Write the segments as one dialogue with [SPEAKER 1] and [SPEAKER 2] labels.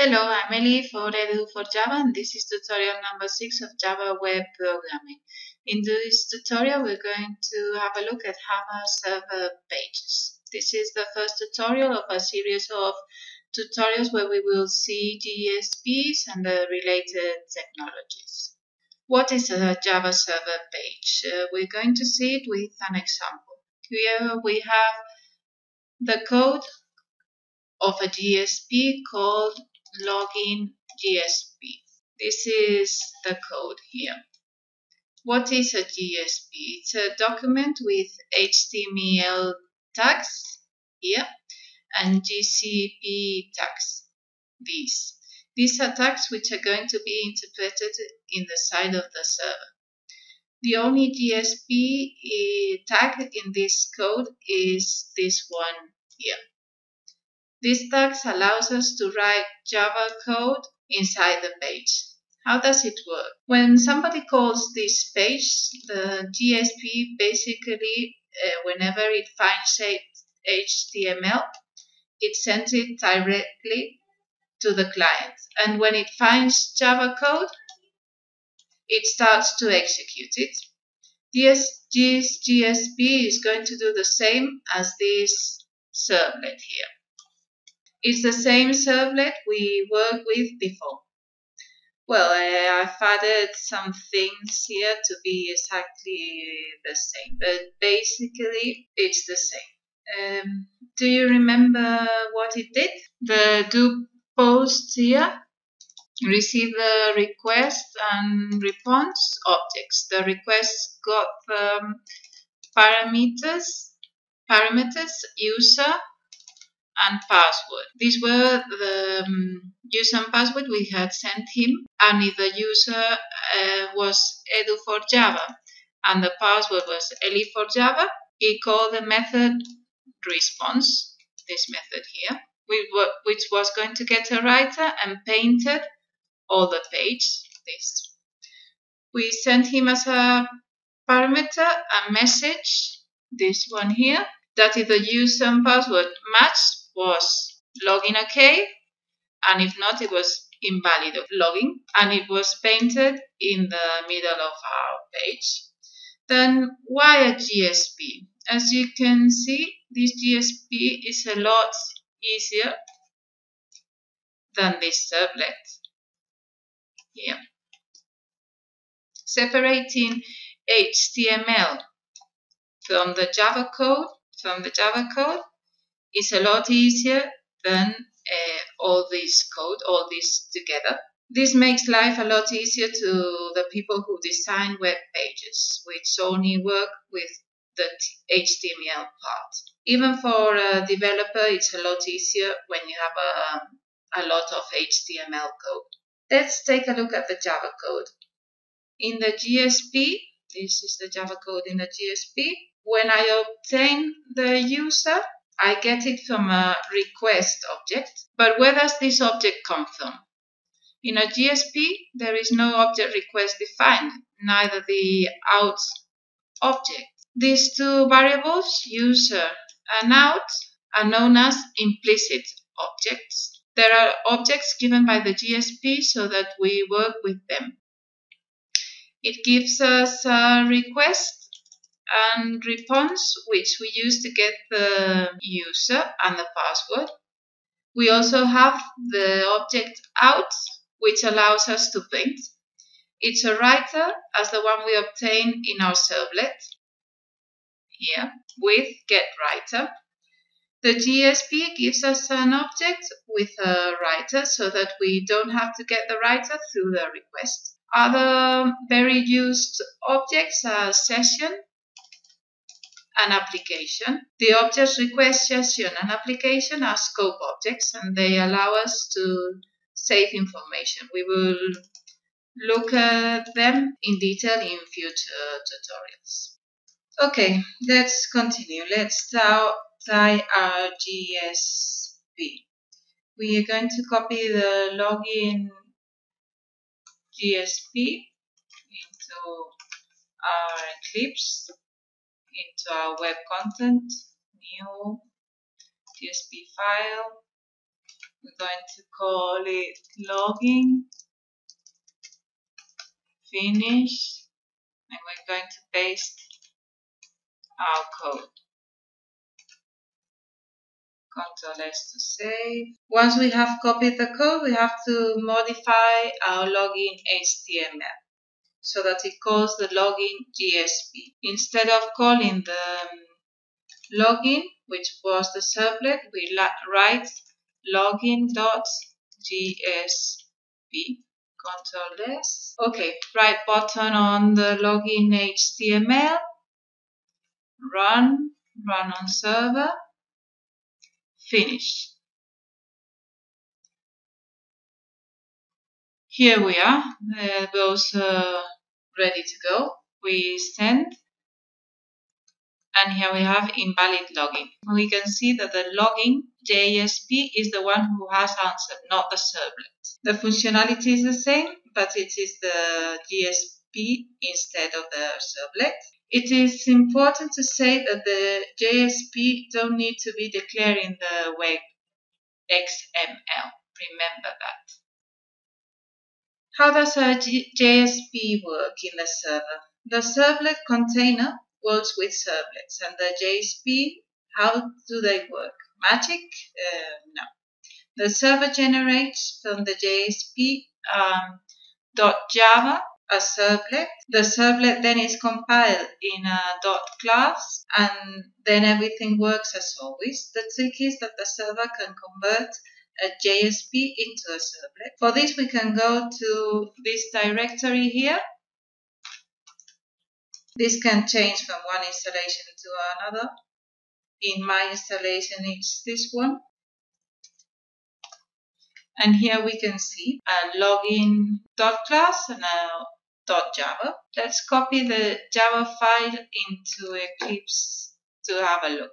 [SPEAKER 1] Hello, I'm Ellie for Edu4Java, and this is tutorial number 6 of Java Web Programming. In this tutorial, we're going to have a look at Java Server Pages. This is the first tutorial of a series of tutorials where we will see JSPs and the related technologies. What is a Java Server Page? We're going to see it with an example. Here we have the code of a JSP called login JSP. This is the code here. What is a JSP? It's a document with HTML tags here and GCP tags. These are tags which are going to be interpreted in the side of the server. The only JSP tag in this code is this one here. This tags allows us to write Java code inside the page. How does it work? When somebody calls this page, the JSP basically, whenever it finds HTML, it sends it directly to the client. And when it finds Java code, it starts to execute it. This JSP is going to do the same as this servlet here. It's the same servlet we worked with before. Well, I've added some things here to be exactly the same, but basically it's the same. Do you remember what it did? The do post here receive the request and response objects. The request got parameters, user, and password. These were the user and password we had sent him, and if the user was Edu4Java and the password was Eli4Java, he called the method response, this method here, which was going to get a writer and painted all the page. This. We sent him as a parameter a message, this one here, that if the user and password matched, was login OK, and if not, it was invalid login, and it was painted in the middle of our page. Then why a JSP? As you can see, this JSP is a lot easier than this servlet here. Separating HTML from the Java code is a lot easier than all this together. This makes life a lot easier to the people who design web pages, which only work with the HTML part. Even for a developer, it's a lot easier when you have a lot of HTML code. Let's take a look at the Java code. In the JSP, this is the Java code in the JSP. When I obtain the user, I get it from a request object. But where does this object come from? In a JSP, there is no object request defined, neither the out object. These two variables, user and out, are known as implicit objects. There are objects given by the JSP so that we work with them. It gives us a request and response, which we use to get the user and the password. We also have the object out, which allows us to print. It's a writer as the one we obtain in our servlet here with getWriter. The JSP gives us an object with a writer so that we don't have to get the writer through the request. Other very used objects are session and application. The objects request, session, and application are scope objects, and they allow us to save information. We will look at them in detail in future tutorials. Okay, let's continue. Let's try our JSP. We are going to copy the login JSP into our Eclipse, into our web content, new JSP file, We're going to call it login, finish, and we're going to paste our code. Ctrl S to save. Once we have copied the code, we have to modify our login HTML so that it calls the login JSP. Instead of calling the login, which was the servlet, we write login.jsp. Ctrl S. Okay, right button on the login HTML. Run on server. Finish. Here we are, those ready to go. We send, and here we have invalid login. We can see that the login JSP is the one who has answered, not the servlet. The functionality is the same, but it is the JSP instead of the servlet. It is important to say that the JSP don't need to be declared in the web XML. Remember that. How does a JSP work in the server? The servlet container works with servlets, and the JSP, how do they work? Magic? No. The server generates from the JSP .java, a servlet. The servlet then is compiled in a .class, and then everything works as always. The trick is that the server can convert a JSP into a servlet. For this, we can go to this directory here. This can change from one installation to another. In my installation, it's this one. And here we can see a login.class and a .java. Let's copy the Java file into Eclipse to have a look.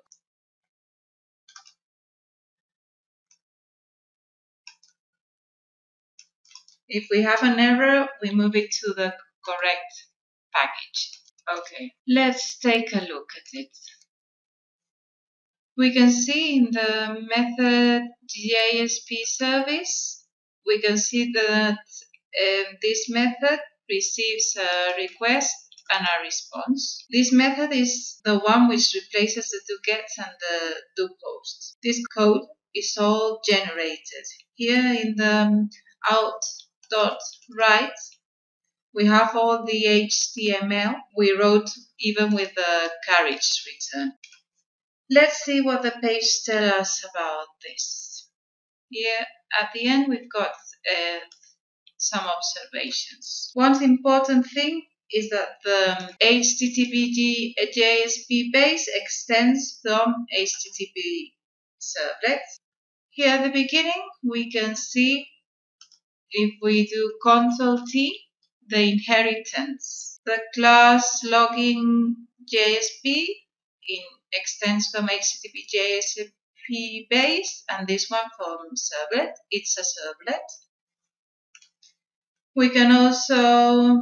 [SPEAKER 1] If we have an error, we move it to the correct package. Okay, let's take a look at it. We can see in the method JSP service, we can see that this method receives a request and a response. This method is the one which replaces the doGets and the doPosts. This code is all generated. Here in the out.write, we have all the HTML we wrote even with the carriage return. Let's see what the page tells us about this. Here at the end we've got some observations. One important thing is that the HTTP JSP base extends from HTTP servlets. Here at the beginning we can see, if we do Ctrl-T, the inheritance. The class login JSP extends from HTTP JSP base, and this one from servlet. It's a servlet. We can also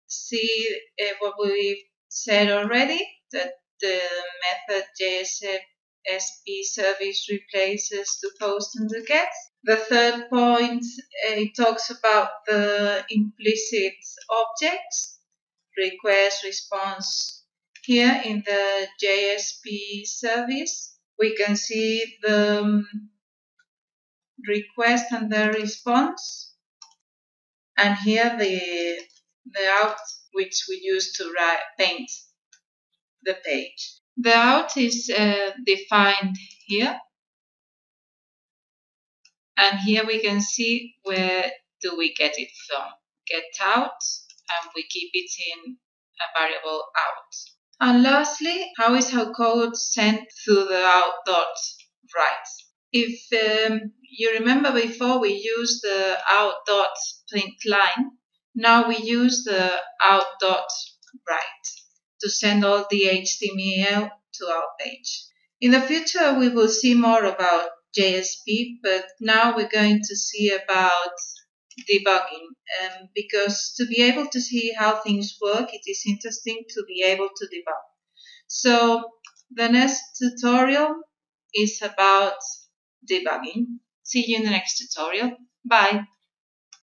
[SPEAKER 1] see what we've said already, that the method JSP service replaces doPost and doGet. The third point, it talks about the implicit objects, request, response. Here in the JSP service, we can see the request and the response, and here the out, which we use to paint the page. The out is defined here, and here we can see where do we get it from. Get out, and we keep it in a variable out. And lastly, how is our code sent through the out.write? If you remember before, we used the out.println. Now we use the out.write to send all the HTML to our page. In the future, we will see more about JSP, but now we're going to see about debugging, because to be able to see how things work, it is interesting to be able to debug. So the next tutorial is about debugging. See you in the next tutorial. Bye!